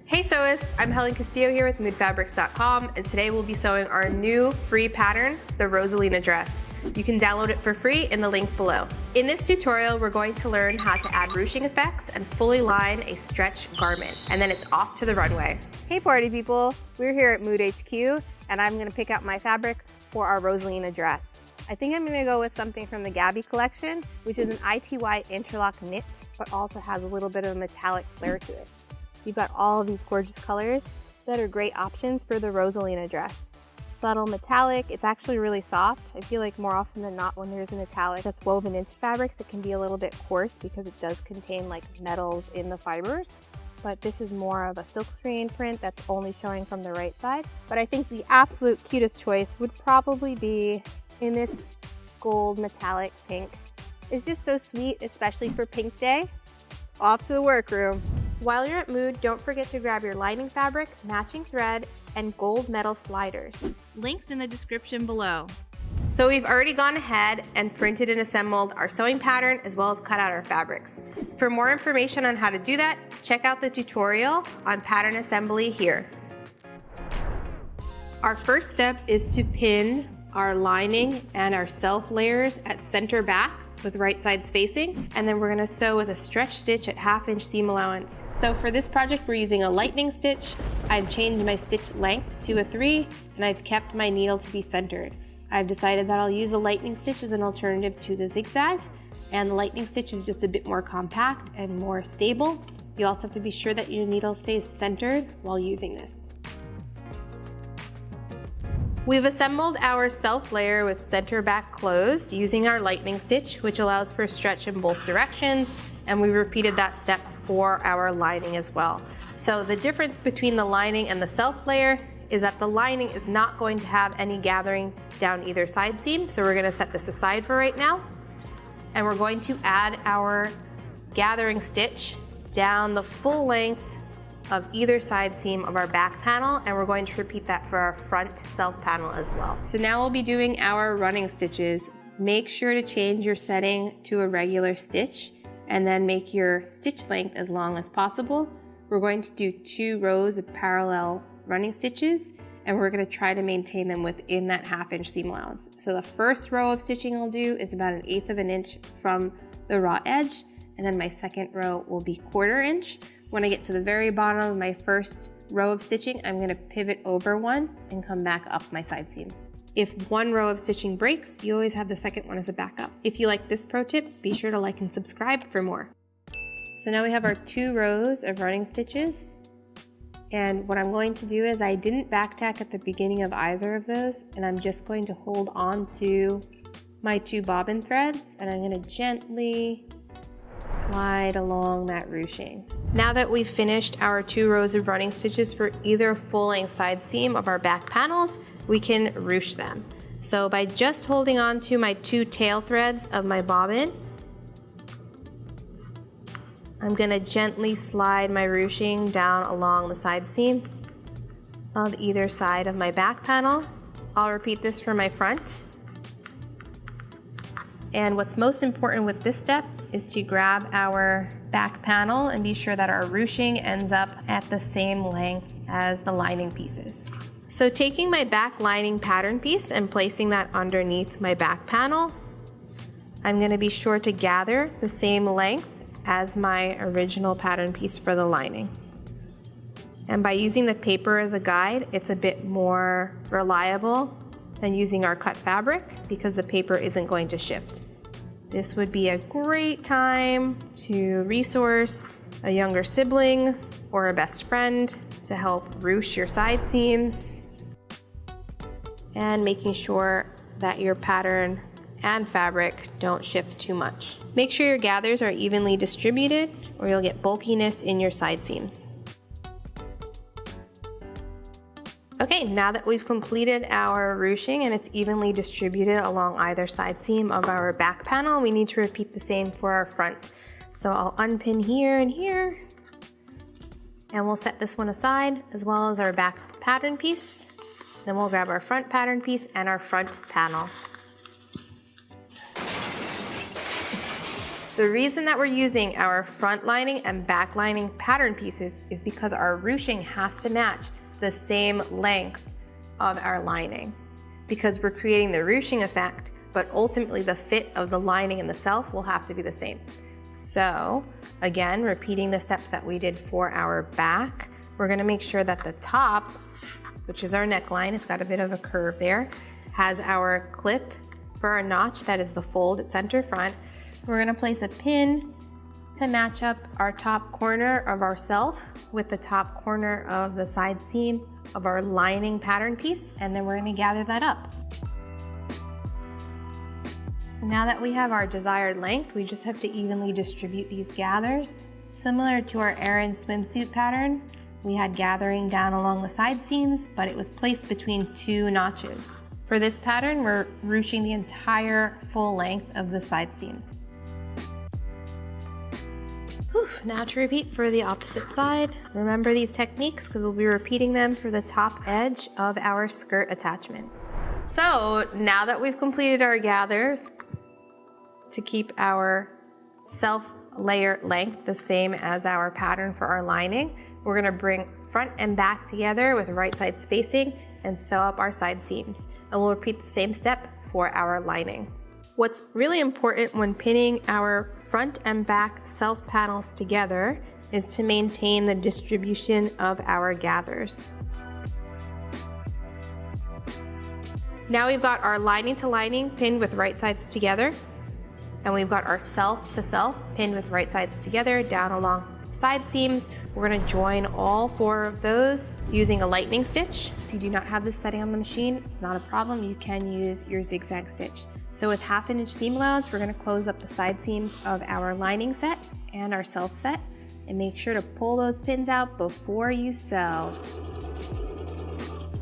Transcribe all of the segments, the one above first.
Hey sewists, I'm Helen Castillo here with moodfabrics.com, and today we'll be sewing our new free pattern, the Rosalina dress. You can download it for free in the link below. In this tutorial, we're going to learn how to add ruching effects and fully line a stretch garment, and then it's off to the runway. Hey party people, we're here at Mood HQ, and I'm gonna pick out my fabric for our Rosalina dress. I think I'm gonna go with something from the Gaby collection, which is an ITY interlock knit, but also has a little bit of a metallic flair to it. You've got all of these gorgeous colors that are great options for the Rosalina dress. Subtle metallic, it's actually really soft. I feel like more often than not when there's a metallic that's woven into fabrics, it can be a little bit coarse because it does contain like metals in the fibers. But this is more of a silkscreen print that's only showing from the right side. But I think the absolute cutest choice would probably be in this gold metallic pink. It's just so sweet, especially for Pink Day. Off to the workroom. While you're at Mood, don't forget to grab your lining fabric, matching thread, and gold metal sliders. Links in the description below. So we've already gone ahead and printed and assembled our sewing pattern as well as cut out our fabrics. For more information on how to do that, check out the tutorial on pattern assembly here. Our first step is to pin our lining and our self layers at center back with right sides facing, and then we're gonna sew with a stretch stitch at 1/2 inch seam allowance. So for this project, we're using a lightning stitch. I've changed my stitch length to a 3, and I've kept my needle to be centered. I've decided that I'll use a lightning stitch as an alternative to the zigzag, and the lightning stitch is just a bit more compact and more stable. You also have to be sure that your needle stays centered while using this. We've assembled our self layer with center back closed using our lightning stitch, which allows for stretch in both directions, and we repeated that step for our lining as well. So the difference between the lining and the self layer is that the lining is not going to have any gathering down either side seam, so we're gonna set this aside for right now. And we're going to add our gathering stitch down the full length of either side seam of our back panel, and we're going to repeat that for our front self panel as well. So now we'll be doing our running stitches. Make sure to change your setting to a regular stitch and then make your stitch length as long as possible. We're going to do 2 rows of parallel running stitches, and we're going to try to maintain them within that 1/2 inch seam allowance. So the first row of stitching I'll do is about 1/8 of an inch from the raw edge, and then my second row will be 1/4 inch. When I get to the very bottom of my first row of stitching, I'm going to pivot over one and come back up my side seam. If one row of stitching breaks, you always have the second one as a backup. If you like this pro tip, be sure to like and subscribe for more. So now we have our 2 rows of running stitches. And what I'm going to do is I didn't back tack at the beginning of either of those, and I'm just going to hold on to my 2 bobbin threads, and I'm going to gently slide along that ruching. Now that we've finished our 2 rows of running stitches for either full length side seam of our back panels, we can ruche them. So by just holding on to my 2 tail threads of my bobbin, I'm gonna gently slide my ruching down along the side seam of either side of my back panel. I'll repeat this for my front. And what's most important with this step is to grab our back panel and be sure that our ruching ends up at the same length as the lining pieces. So taking my back lining pattern piece and placing that underneath my back panel, I'm going to be sure to gather the same length as my original pattern piece for the lining. And by using the paper as a guide, it's a bit more reliable than using our cut fabric because the paper isn't going to shift. This would be a great time to resource a younger sibling or a best friend to help ruche your side seams, and making sure that your pattern and fabric don't shift too much. Make sure your gathers are evenly distributed or you'll get bulkiness in your side seams. Okay, now that we've completed our ruching and it's evenly distributed along either side seam of our back panel, we need to repeat the same for our front. So I'll unpin here and here, and we'll set this one aside as well as our back pattern piece. Then we'll grab our front pattern piece and our front panel. The reason that we're using our front lining and back lining pattern pieces is because our ruching has to match the same length of our lining, because we're creating the ruching effect, but ultimately the fit of the lining and the self will have to be the same. So again, repeating the steps that we did for our back, we're gonna make sure that the top, which is our neckline, it's got a bit of a curve there, has our clip for our notch, that is the fold at center front. We're gonna place a pin to match up our top corner of our self with the top corner of the side seam of our lining pattern piece, and then we're gonna gather that up. So now that we have our desired length, we just have to evenly distribute these gathers. Similar to our Aran swimsuit pattern, we had gathering down along the side seams, but it was placed between two notches. For this pattern, we're ruching the entire full length of the side seams. Whew, now to repeat for the opposite side. Remember these techniques because we'll be repeating them for the top edge of our skirt attachment. So now that we've completed our gathers, to keep our self layer length the same as our pattern for our lining, we're gonna bring front and back together with right sides facing and sew up our side seams. And we'll repeat the same step for our lining. What's really important when pinning our front and back self panels together is to maintain the distribution of our gathers. Now we've got our lining to lining pinned with right sides together, and we've got our self to self pinned with right sides together down along side seams. We're gonna join all four of those using a lightning stitch. If you do not have this setting on the machine, it's not a problem. You can use your zigzag stitch. So with 1/2 inch seam allowance, we're gonna close up the side seams of our lining set and our self set, and make sure to pull those pins out before you sew.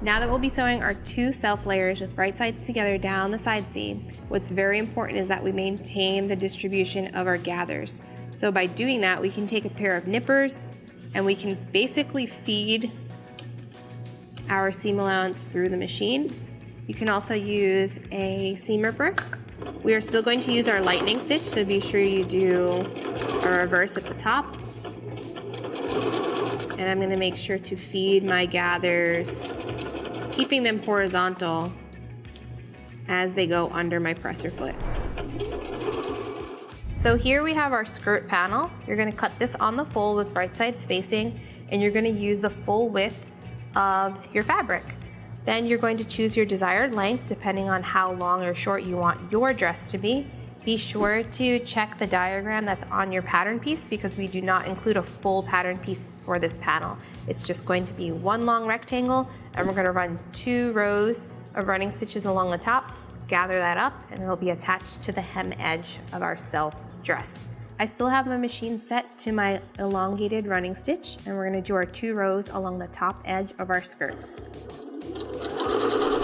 Now that we'll be sewing our two self layers with right sides together down the side seam, what's very important is that we maintain the distribution of our gathers. So by doing that, we can take a pair of nippers and we can basically feed our seam allowance through the machine. You can also use a seam ripper. We are still going to use our lightning stitch, so be sure you do a reverse at the top. And I'm gonna make sure to feed my gathers, keeping them horizontal as they go under my presser foot. So here we have our skirt panel. You're gonna cut this on the fold with right sides facing, and you're gonna use the full width of your fabric. Then you're going to choose your desired length depending on how long or short you want your dress to be. Be sure to check the diagram that's on your pattern piece because we do not include a full pattern piece for this panel. It's just going to be one long rectangle, and we're gonna run 2 rows of running stitches along the top, gather that up, and it'll be attached to the hem edge of our self dress. I still have my machine set to my elongated running stitch, and we're gonna do our 2 rows along the top edge of our skirt.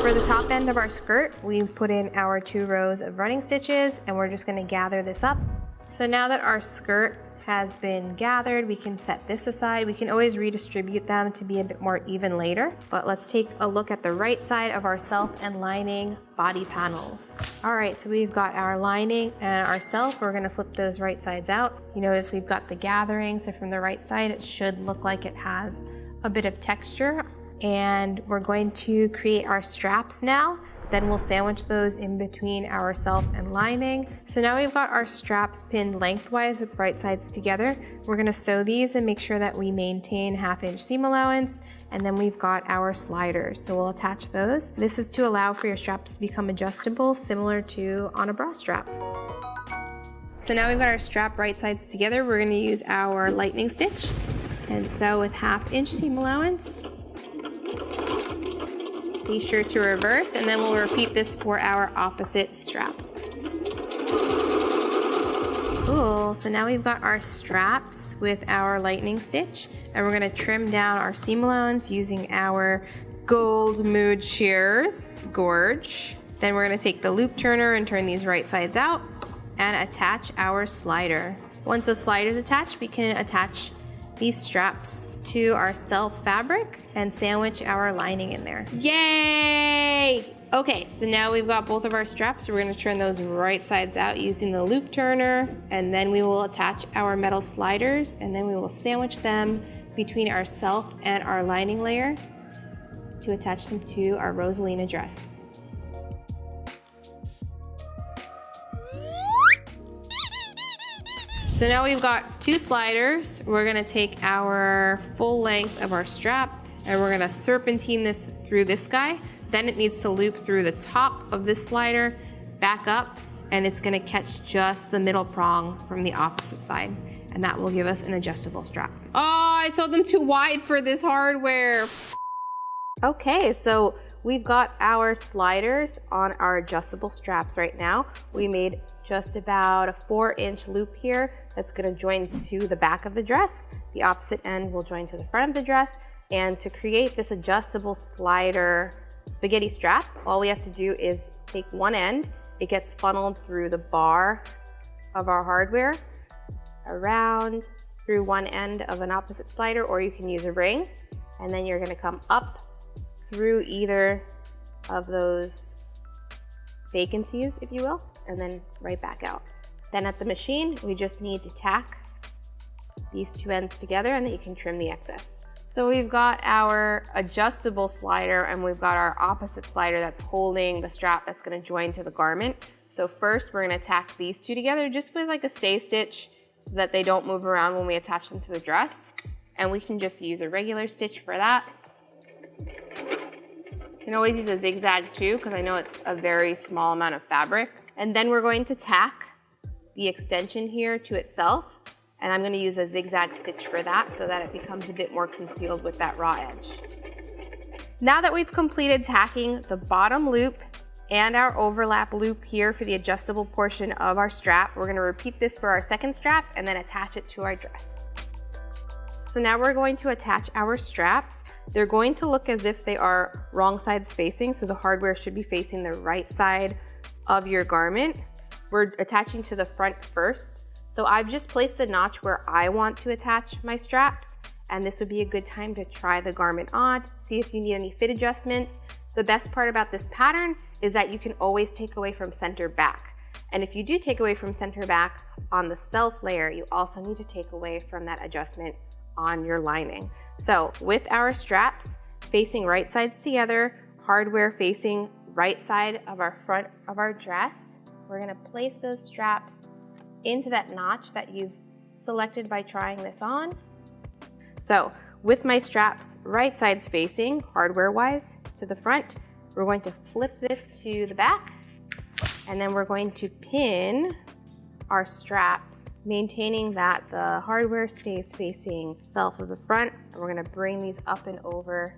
For the top end of our skirt, we put in our 2 rows of running stitches, and we're just gonna gather this up. So now that our skirt has been gathered, we can set this aside. We can always redistribute them to be a bit more even later, but let's take a look at the right side of our self and lining body panels. All right, so we've got our lining and our self. We're gonna flip those right sides out. You notice we've got the gathering, so from the right side, it should look like it has a bit of texture. And we're going to create our straps now. Then we'll sandwich those in between our self and lining. So now we've got our straps pinned lengthwise with right sides together. We're gonna sew these and make sure that we maintain 1/2 inch seam allowance. And then we've got our sliders, so we'll attach those. This is to allow for your straps to become adjustable, similar to on a bra strap. So now we've got our strap right sides together. We're gonna use our lightning stitch and sew with 1/2 inch seam allowance. Be sure to reverse, and then we'll repeat this for our opposite strap. Cool, so now we've got our straps with our lightning stitch, and we're gonna trim down our seam allowance using our Gold Mood Shears Gorge. Then we're gonna take the loop turner and turn these right sides out and attach our slider. Once the slider's attached, we can attach these straps to our self fabric and sandwich our lining in there. Yay! Okay, so now we've got both of our straps. We're gonna turn those right sides out using the loop turner, and then we will attach our metal sliders, and then we will sandwich them between our self and our lining layer to attach them to our Rosalina dress. So now we've got 2 sliders. We're gonna take our full length of our strap and we're gonna serpentine this through this guy. Then it needs to loop through the top of this slider, back up, and it's gonna catch just the middle prong from the opposite side. And that will give us an adjustable strap. Oh, I sewed them too wide for this hardware. Okay, so we've got our sliders on our adjustable straps right now. We made just about a 4-inch loop here that's gonna join to the back of the dress. The opposite end will join to the front of the dress. And to create this adjustable slider spaghetti strap, all we have to do is take one end, it gets funneled through the bar of our hardware, around through one end of an opposite slider, or you can use a ring, and then you're gonna come up through either of those vacancies, if you will, and then right back out. Then at the machine, we just need to tack these 2 ends together and then you can trim the excess. So we've got our adjustable slider and we've got our opposite slider that's holding the strap that's gonna join to the garment. So first we're gonna tack these 2 together just with like a stay stitch so that they don't move around when we attach them to the dress. And we can just use a regular stitch for that. You can always use a zigzag too, because I know it's a very small amount of fabric. And then we're going to tack the extension here to itself. And I'm going to use a zigzag stitch for that so that it becomes a bit more concealed with that raw edge. Now that we've completed tacking the bottom loop and our overlap loop here for the adjustable portion of our strap, we're going to repeat this for our second strap and then attach it to our dress. So now we're going to attach our straps. They're going to look as if they are wrong sides facing, so the hardware should be facing the right side of your garment. We're attaching to the front first. So I've just placed a notch where I want to attach my straps, and this would be a good time to try the garment on, see if you need any fit adjustments. The best part about this pattern is that you can always take away from center back. And if you do take away from center back on the self layer, you also need to take away from that adjustment on your lining. So with our straps facing right sides together, hardware facing right side of our front of our dress, we're gonna place those straps into that notch that you've selected by trying this on. So with my straps right sides facing, hardware wise, to the front, we're going to flip this to the back, and then we're going to pin our straps, maintaining that the hardware stays facing self of the front, and we're gonna bring these up and over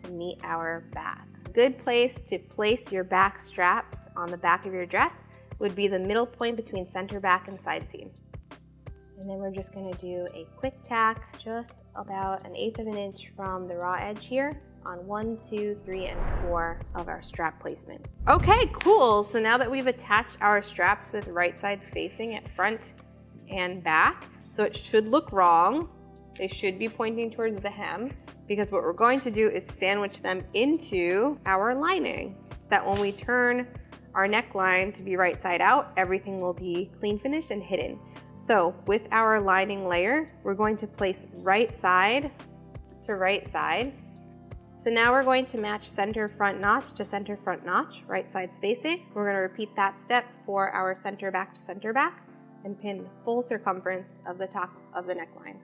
to meet our back. A good place to place your back straps on the back of your dress would be the middle point between center back and side seam. And then we're just gonna do a quick tack, just about 1/8 of an inch from the raw edge here on 1, 2, 3, and 4 of our strap placement. Okay, cool. So now that we've attached our straps with right sides facing at front and back, so it should look wrong. They should be pointing towards the hem, because what we're going to do is sandwich them into our lining so that when we turn our neckline to be right side out, everything will be clean finished and hidden. So with our lining layer, we're going to place right side to right side. So now we're going to match center front notch to center front notch, right sides facing. We're going to repeat that step for our center back to center back and pin the full circumference of the top of the neckline.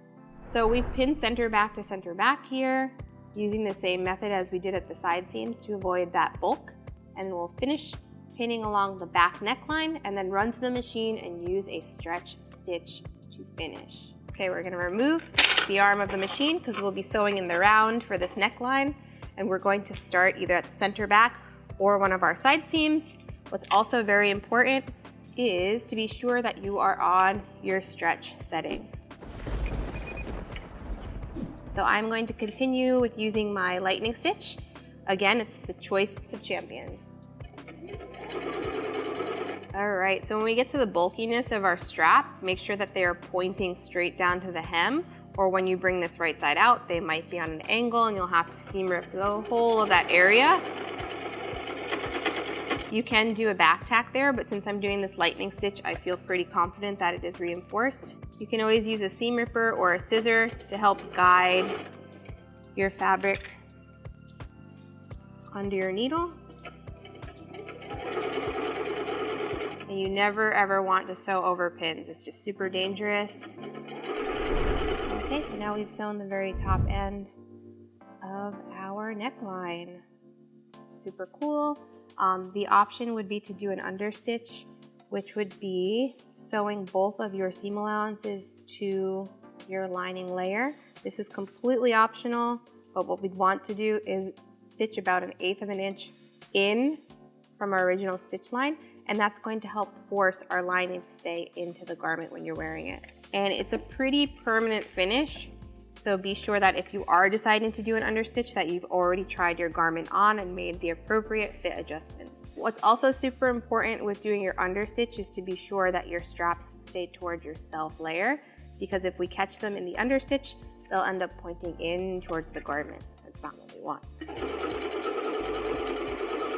So we've pinned center back to center back here, using the same method as we did at the side seams to avoid that bulk. And we'll finish pinning along the back neckline and then run to the machine and use a stretch stitch to finish. Okay, we're gonna remove the arm of the machine because we'll be sewing in the round for this neckline, and we're going to start either at the center back or one of our side seams. What's also very important is to be sure that you are on your stretch setting. So I'm going to continue with using my lightning stitch. Again, it's the choice of champions. All right, so when we get to the bulkiness of our strap, make sure that they are pointing straight down to the hem. or when you bring this right side out, they might be on an angle and you'll have to seam rip the whole of that area. You can do a back tack there, but since I'm doing this lightning stitch, I feel pretty confident that it is reinforced. You can always use a seam ripper or a scissor to help guide your fabric under your needle. And you never ever want to sew over pins. It's just super dangerous. Okay, so now we've sewn the very top end of our neckline. Super cool. The option would be to do an understitch, which would be sewing both of your seam allowances to your lining layer. This is completely optional, but what we'd want to do is stitch about 1/8 of an inch in from our original stitch line, and that's going to help force our lining to stay into the garment when you're wearing it. And it's a pretty permanent finish, so be sure that if you are deciding to do an understitch that you've already tried your garment on and made the appropriate fit adjustments. What's also super important with doing your understitch is to be sure that your straps stay toward your self layer, because if we catch them in the understitch, they'll end up pointing in towards the garment. That's not what we want.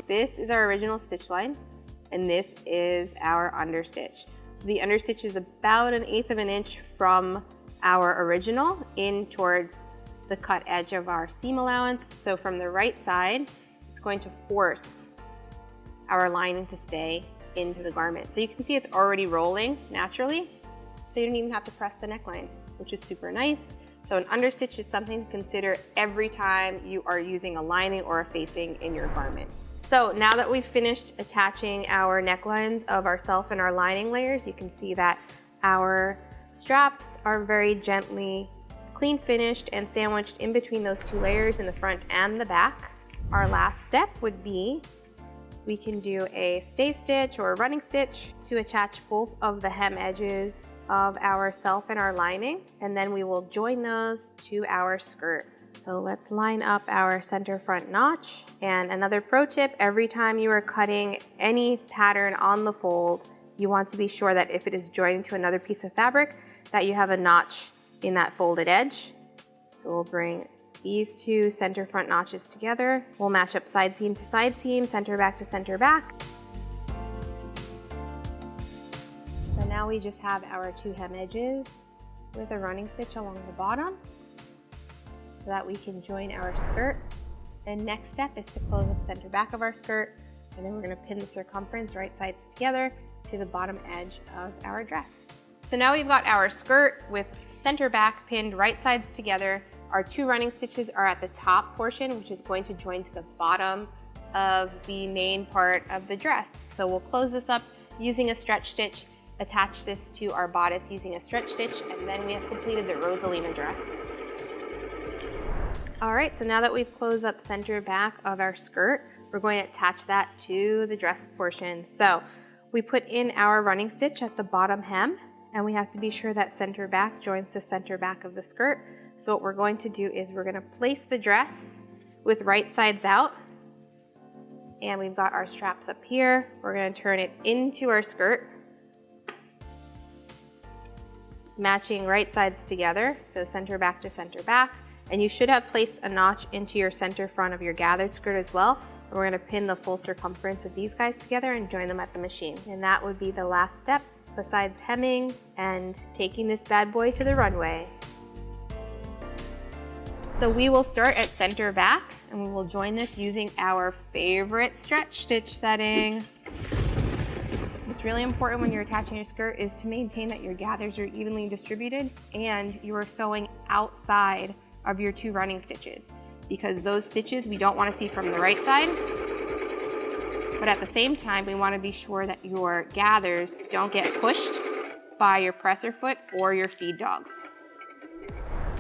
This is our original stitch line, and this is our understitch. So the understitch is about 1/8 of an inch from our original in towards the cut edge of our seam allowance. So from the right side, it's going to force our lining to stay into the garment. So you can see it's already rolling naturally, so you don't even have to press the neckline, which is super nice. So an understitch is something to consider every time you are using a lining or a facing in your garment. So now that we've finished attaching our necklines of our self and our lining layers, you can see that our straps are very gently clean finished and sandwiched in between those two layers in the front and the back. Our last step would be, we can do a stay stitch or a running stitch to attach both of the hem edges of our self and our lining, and then we will join those to our skirt. So let's line up our center front notch. And another pro tip, every time you are cutting any pattern on the fold, you want to be sure that if it is joined to another piece of fabric, that you have a notch in that folded edge. So we'll bring these two center front notches together. We'll match up side seam to side seam, center back to center back. So now we just have our two hem edges with a running stitch along the bottom so that we can join our skirt. And next step is to close up center back of our skirt, and then we're going to pin the circumference right sides together to the bottom edge of our dress. So now we've got our skirt with center back pinned right sides together. Our two running stitches are at the top portion, which is going to join to the bottom of the main part of the dress. So we'll close this up using a stretch stitch, attach this to our bodice using a stretch stitch, and then we have completed the Rosalina dress. All right, so now that we've closed up center back of our skirt, we're going to attach that to the dress portion. So we put in our running stitch at the bottom hem, and we have to be sure that center back joins the center back of the skirt. So what we're going to do is we're going to place the dress with right sides out, and we've got our straps up here. We're going to turn it into our skirt, matching right sides together, so center back to center back. And you should have placed a notch into your center front of your gathered skirt as well. And we're going to pin the full circumference of these guys together and join them at the machine. And that would be the last step besides hemming and taking this bad boy to the runway. So we will start at center back, and we will join this using our favorite stretch stitch setting. What's really important when you're attaching your skirt is to maintain that your gathers are evenly distributed and you are sewing outside of your two running stitches, because those stitches we don't want to see from the right side, but at the same time we want to be sure that your gathers don't get pushed by your presser foot or your feed dogs.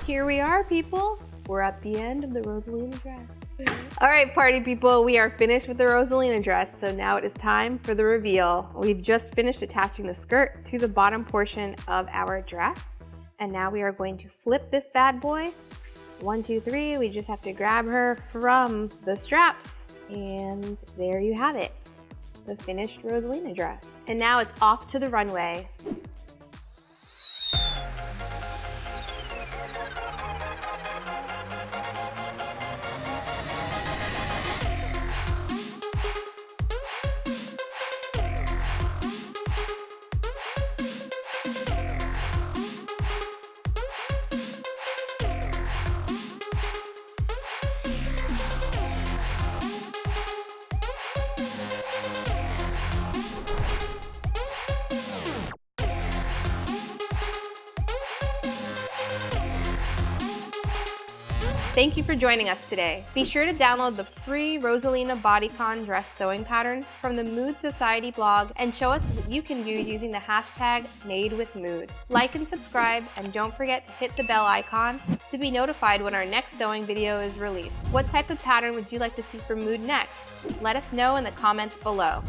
Here we are, people. We're at the end of the Rosalina dress. All right, party people, we are finished with the Rosalina dress, so now it is time for the reveal. We've just finished attaching the skirt to the bottom portion of our dress, and now we are going to flip this bad boy. 1, 2, 3, we just have to grab her from the straps, and there you have it, the finished Rosalina dress. And now it's off to the runway. Thank you for joining us today. Be sure to download the free Rosalina Bodycon Dress sewing pattern from the Mood Society blog and show us what you can do using the hashtag #MadeWithMood. Like and subscribe, and don't forget to hit the bell icon to be notified when our next sewing video is released. What type of pattern would you like to see from Mood next? Let us know in the comments below.